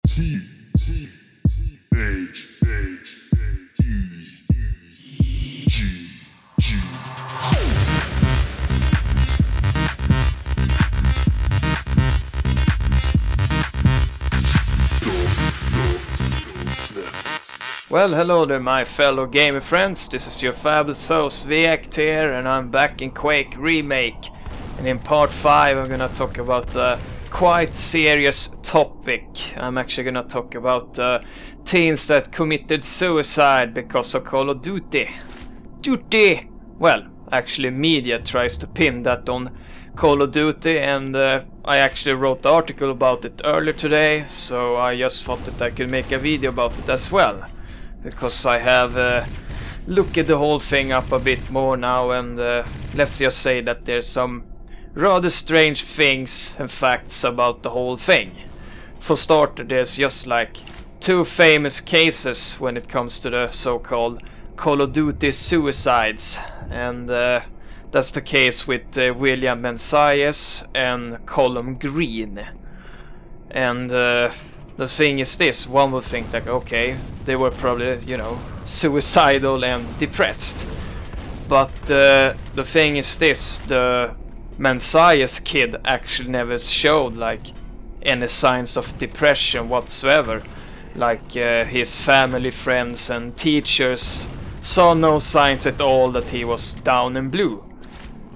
T H E G G. Well, hello there my fellow gamer friends, this is your fabulous host Viact here, and I'm back in Quake Remake. And in part 5 I'm gonna talk about a quite serious topic. I'm actually gonna talk about teens that committed suicide because of Call of Duty. Well, actually media tries to pin that on Call of Duty, and I actually wrote an article about it earlier today, so I just thought that I could make a video about it as well. Because I have looked at the whole thing up a bit more now, and let's just say that there's some rather strange things and facts about the whole thing. For starter, there's just like two famous cases when it comes to the so-called Call of Duty suicides, and that's the case with William Menzies and Colum Green. And the thing is this, one would think like, okay, they were probably, you know, suicidal and depressed. But the thing is this, the Menzies kid actually never showed like any signs of depression whatsoever. Like his family, friends and teachers saw no signs at all that he was down and blue.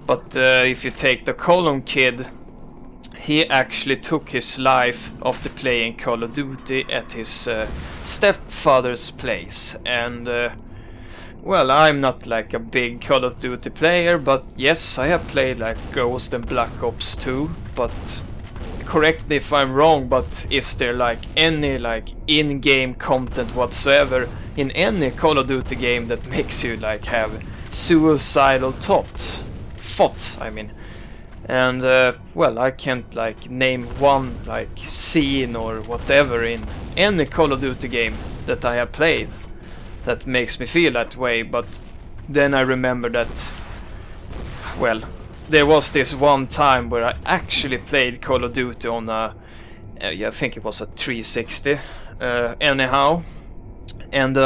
But if you take the Colum kid, he actually took his life after playing Call of Duty at his stepfather's place. And well, I'm not like a big Call of Duty player, but yes, I have played like Ghost and Black Ops 2. But correct me if I'm wrong, but is there like any like in-game content whatsoever in any Call of Duty game that makes you like have suicidal thoughts? I mean. And well, I can't like name one like scene or whatever in any Call of Duty game that I have played that makes me feel that way. But then I remember that, well, there was this one time where I actually played Call of Duty on a yeah, I think it was a 360 anyhow. And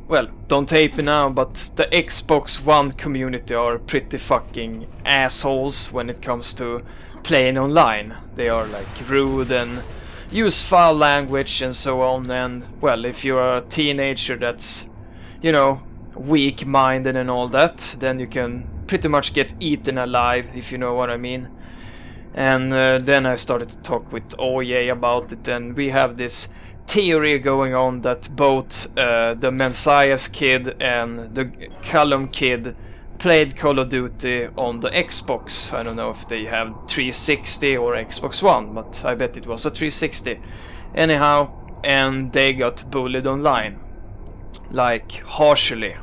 well, don't hate me now, but the Xbox One community are pretty fucking assholes when it comes to playing online. They are like rude and use foul language and so on. And well, if you're a teenager that's, you know, weak-minded and all that, then you can pretty much get eaten alive, if you know what I mean. And then I started to talk with Oye about it, and we have this theory going on that both the Menzies kid and the Colum kid played Call of Duty on the Xbox. I don't know if they have 360 or Xbox One, but I bet it was a 360. Anyhow, and they got bullied online, like harshly.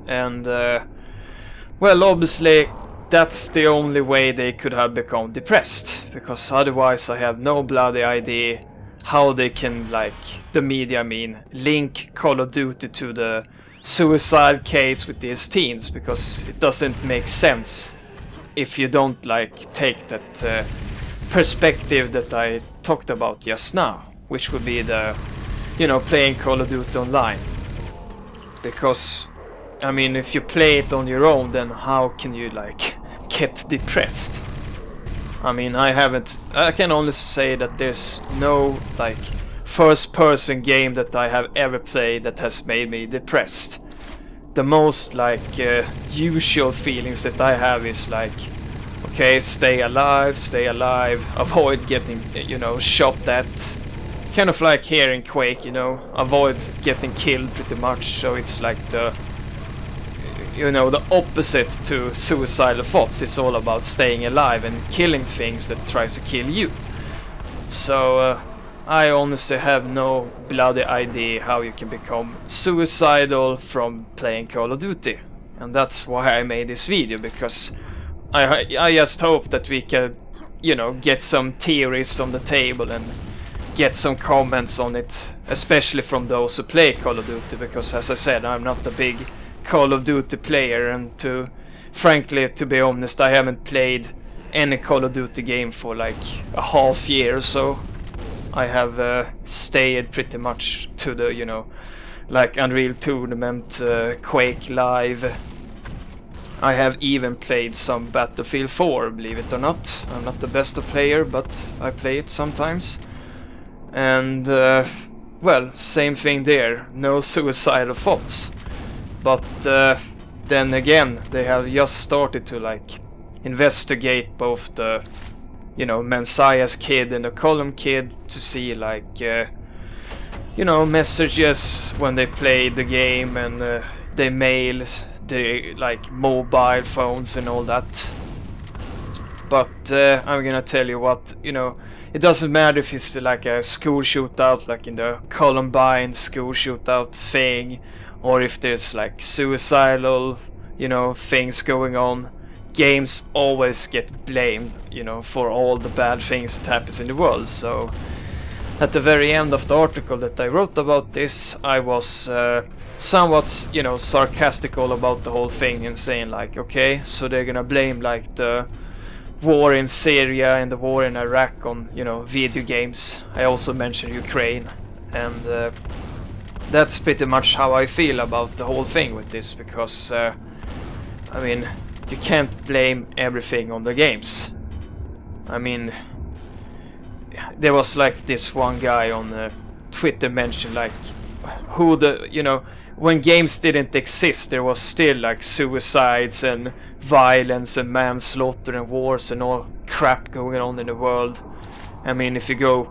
And well, obviously that's the only way they could have become depressed, because otherwise I have no bloody idea how they can, like, the media, I mean, link Call of Duty to the suicide case with these teens, because it doesn't make sense if you don't, like, take that perspective that I talked about just now, which would be the, you know, playing Call of Duty online. Because, I mean, if you play it on your own, then how can you, like, get depressed? I mean, I can only say that there's no like first-person game that I have ever played that has made me depressed. The most like usual feelings that I have is like, okay, stay alive, avoid getting, you know, shot at. Kind of like here in Quake, you know, avoid getting killed pretty much. So it's like the, you know, the opposite to suicidal thoughts. It's all about staying alive and killing things that tries to kill you. So I honestly have no bloody idea how you can become suicidal from playing Call of Duty. And that's why I made this video, because I just hope that we can, you know, get some theories on the table and get some comments on it, especially from those who play Call of Duty, because as I said, I'm not a big Call of Duty player, and frankly, to be honest, I haven't played any Call of Duty game for like a half year or so. I have stayed pretty much to the, you know, like Unreal Tournament, Quake Live. I have even played some Battlefield 4, believe it or not. I'm not the best player, but I play it sometimes. And, well, same thing there. No suicidal thoughts. But then again, they have just started to, like, investigate both the, you know, Messiah's kid and the Column kid to see, like, you know, messages when they play the game, and they mail the, like, mobile phones and all that. But I'm gonna tell you what, you know, it doesn't matter if it's like a school shootout, like in the Columbine school shootout thing, or if there's like suicidal, you know, things going on. Games always get blamed, you know, for all the bad things that happens in the world. So at the very end of the article that I wrote about this, I was somewhat, you know, sarcastical about the whole thing and saying like, okay, so they're gonna blame like the war in Syria and the war in Iraq on, you know, video games. I also mentioned Ukraine, and that's pretty much how I feel about the whole thing with this, because I mean, you can't blame everything on the games. I mean, there was like this one guy on Twitter mentioned like who the, you know, when games didn't exist, there was still like suicides and violence and manslaughter and wars and all crap going on in the world. I mean, if you go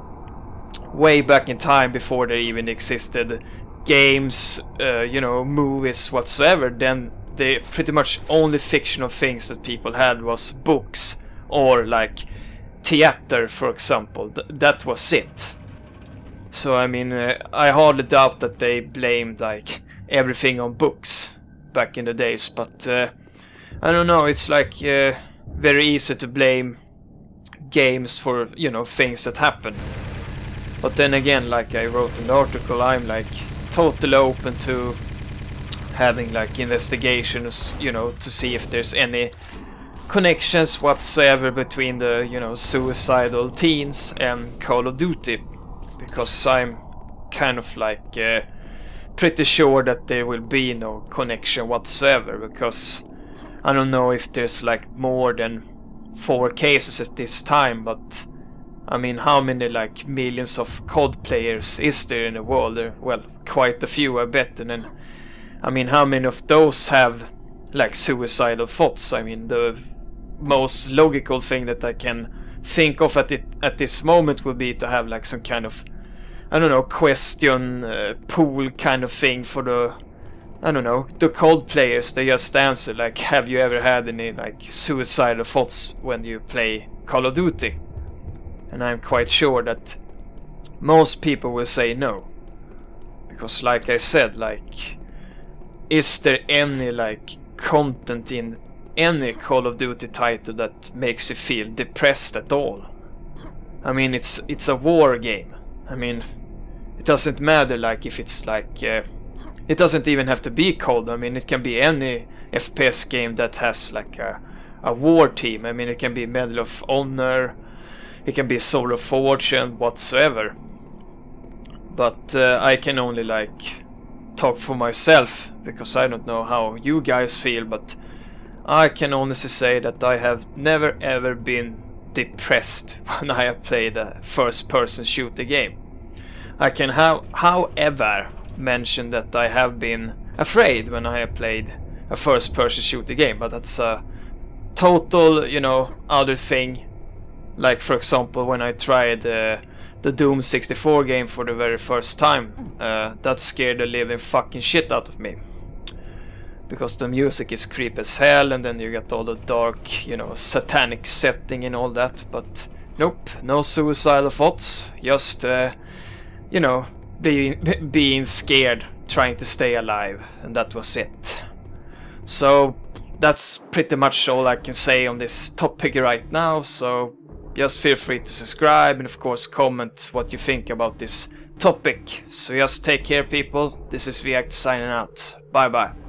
way back in time before there even existed games, you know, movies whatsoever, then the pretty much only fictional things that people had was books or like theater, for example. That was it. So I mean, I hardly doubt that they blamed like everything on books back in the days, but I don't know, it's like very easy to blame games for, you know, things that happen. But then again, like I wrote in the article, I'm like totally open to having like investigations, you know, to see if there's any connections whatsoever between the, you know, suicidal teens and Call of Duty, because I'm kind of like pretty sure that there will be no connection whatsoever, because I don't know if there's like more than 4 cases at this time, but I mean, how many like millions of COD players is there in the world? Well, quite a few, I bet. And then I mean, how many of those have like suicidal thoughts? I mean, the most logical thing that I can think of at this moment would be to have like some kind of, I don't know, question pool kind of thing for the, I don't know, the COD players. They just answer like, have you ever had any like suicidal thoughts when you play Call of Duty? And I'm quite sure that most people will say no, because like I said, like, is there any like content in any Call of Duty title that makes you feel depressed at all? I mean, it's a war game. I mean, it doesn't matter like if it's like it doesn't even have to be COD. I mean, it can be any FPS game that has like a war team. I mean, it can be Medal of Honor, it can be Soul of Fortune, whatsoever. But I can only like talk for myself, because I don't know how you guys feel, but I can honestly say that I have never ever been depressed when I have played a first-person shooter game. I can however mention that I have been afraid when I have played a first-person shooter game, but that's a total, you know, other thing. Like for example, when I tried the Doom 64 game for the very first time, that scared the living fucking shit out of me, because the music is creepy as hell, and then you get all the dark, you know, satanic setting and all that. But nope, no suicidal thoughts, just you know, being scared, trying to stay alive, and that was it. So that's pretty much all I can say on this topic right now. So just feel free to subscribe, and of course comment what you think about this topic. So just take care, people. This is React signing out. Bye bye.